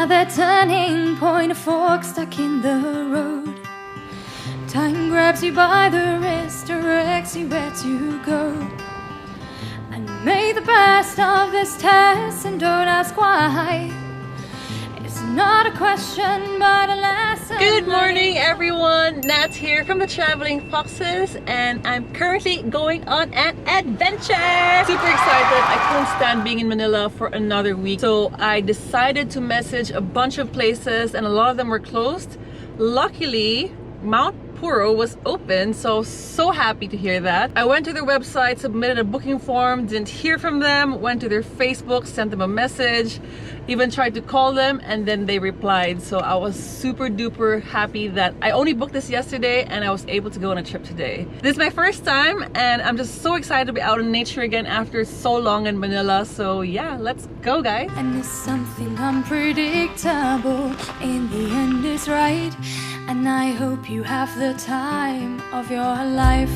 another turning point, a fork stuck in the road. Time grabs you by the wrist, directs you where to go. And make the best of this test and don't ask why. It's not a question but a lesson. Good morning everyone, Nat here from the Traveling Foxes, and I'm currently going on an adventure. Super excited. I couldn't stand being in Manila for another week, so I decided to message a bunch of places and a lot of them were closed. Luckily, Mount Purro was open, so happy to hear that. I went to their website, submitted a booking form, didn't hear from them, went to their Facebook, sent them a message, even tried to call them, and then they replied. So I was super duper happy that I only booked this yesterday and I was able to go on a trip today. This is my first time and I'm just so excited to be out in nature again after so long in Manila. So yeah, let's go guys. And it's something unpredictable, in the end is right. And I hope you have the time of your life.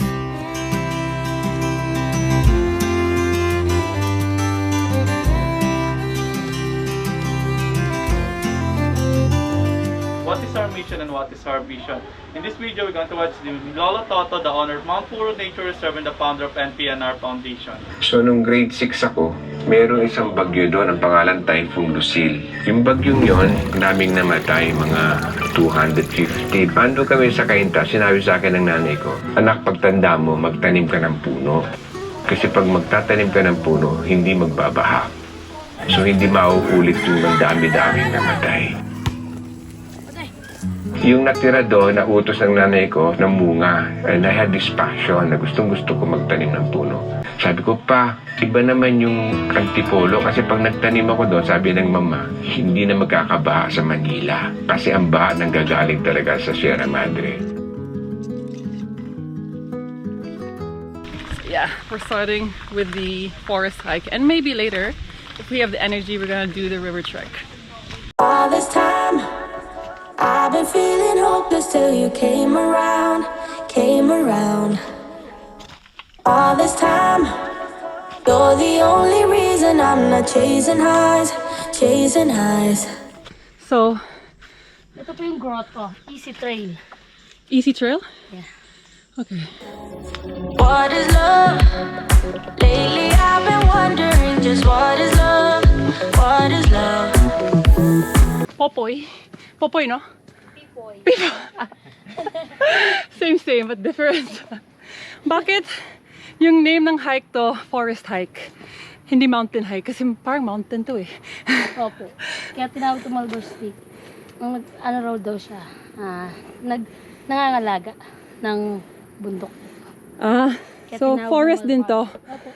What is our mission and what is our vision? In this video, we're going to watch the Lolo Toto, the owner of Mount Purro Nature Reserve and the founder of NPNR Foundation. So nung grade 6 ako, merong isang bagyo doon, ang pangalan Typhoon Lucille. Yung bagyong yon, daming namatay, mga 250. Ando kami sa Kainta, sinabi sa akin ng nanay ko, anak, pagtanda mo, magtanim ka ng puno. Kasi pag magtatanim ka ng puno, hindi magbabaha. So hindi mauulit yung ang dami-daming namatay. Yung natira doon, nautos ng nanay ko ng bunga. And I had this passion na gustong-gusto ko magtanim ng puno. Sabi ko, pa, iba naman yung Antipolo. Kasi pag nagtanim ako doon, sabi ng mama, hindi na magkakabaha sa Manila. Kasi ang baha nanggagaling talaga sa Sierra Madre. Yeah, we're starting with the forest hike, and maybe later, if we have the energy, we're gonna do the river trek. All this time I've been feeling hopeless till you came around. All this time, you're the only reason I'm not chasing highs. So, ito po yung grotto, easy trail. easy trail? Yeah. Okay. What is love? Lately I've been wondering just what is love? What is love? Popoy. Popoy, no? Pipoy. Same, but different. Bakit yung name ng hike to, forest hike, hindi mountain hike? Kasi parang mountain to eh. Opo. Kaya tinawag ito Malbos Peak. Ano raw daw siya? Nangangalaga ng bundok. Kaya So tinawag forest na din to. Opo.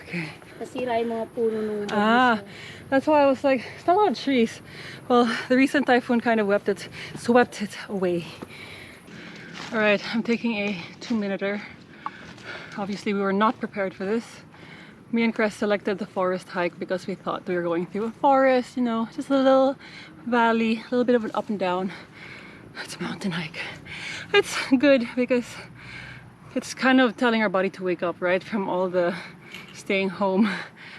Okay. Nasira yung mga puno nung That's why I was like, it's not a lot of trees. Well, the recent typhoon kind of swept it away. All right, I'm taking a 2-minuter. Obviously, we were not prepared for this. Me and Chris selected the forest hike because we thought we were going through a forest, you know, just a little valley, a little bit of an up and down. It's a mountain hike. It's good because it's kind of telling our body to wake up, right? From all the staying home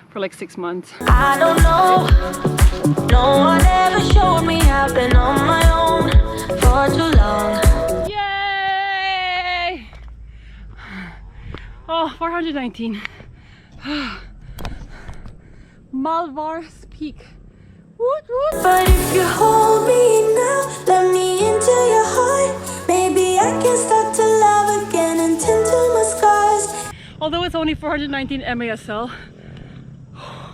for like 6 months. I don't know. No one ever showed me I've been on my own for too long. Yay! Oh, 419. Malvar's Peak. Woot woot! But if you hold me now, let me into your heart. Maybe I can start to love again and tend to my scars. Although it's only 419 MASL,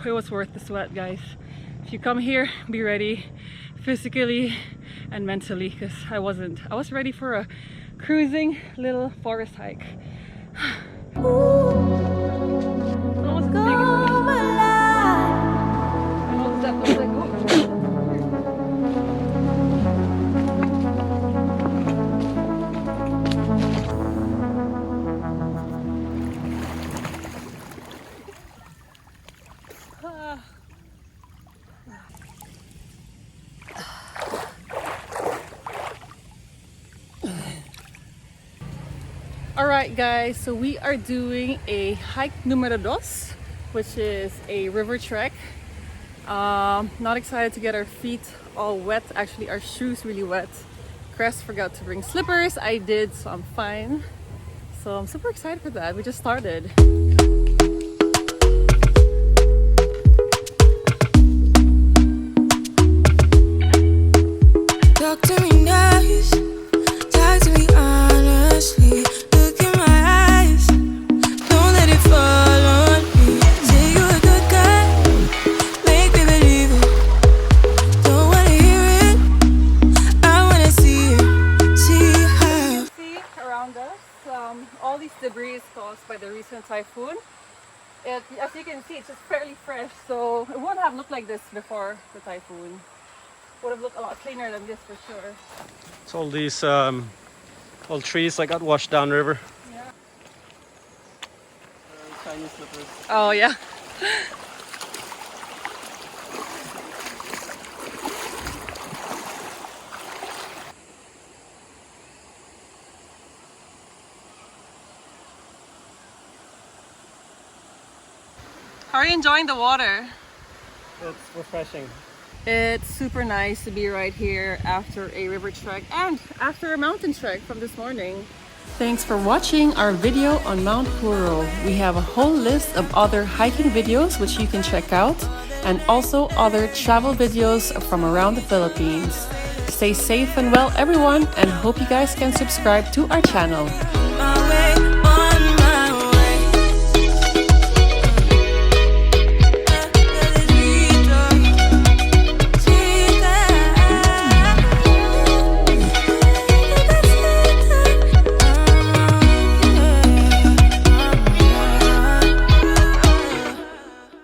it was worth the sweat, guys. If you come here, be ready physically and mentally, because I wasn't. I was ready for a cruising little forest hike. Almost as big as I was like, oh. Alright guys, so we are doing a hike numero dos, which is a river trek. Not excited to get our feet all wet. Actually, our shoes really wet. Crest forgot to bring slippers. I did, so I'm fine. So I'm super excited for that. We just started. Talk to me nice, talk to me honestly. Look in my eyes, don't let it fall on me. Say you're a good guy, make me believe it. Don't wanna hear it, I wanna see it, see how. See around us, all these debris is caused by the recent typhoon. As you can see, it's just fairly fresh, so it wouldn't have looked like this before the typhoon. Would have looked a lot cleaner than this for sure. So all these old trees like got washed down river. Yeah. Chinese slippers. Oh yeah. How are you enjoying the water? It's refreshing. It's super nice to be right here after a river trek and after a mountain trek from this morning. Thanks for watching our video on Mount Purro. We have a whole list of other hiking videos which you can check out, and also other travel videos from around the Philippines. Stay safe and well everyone, and hope you guys can subscribe to our channel. My way.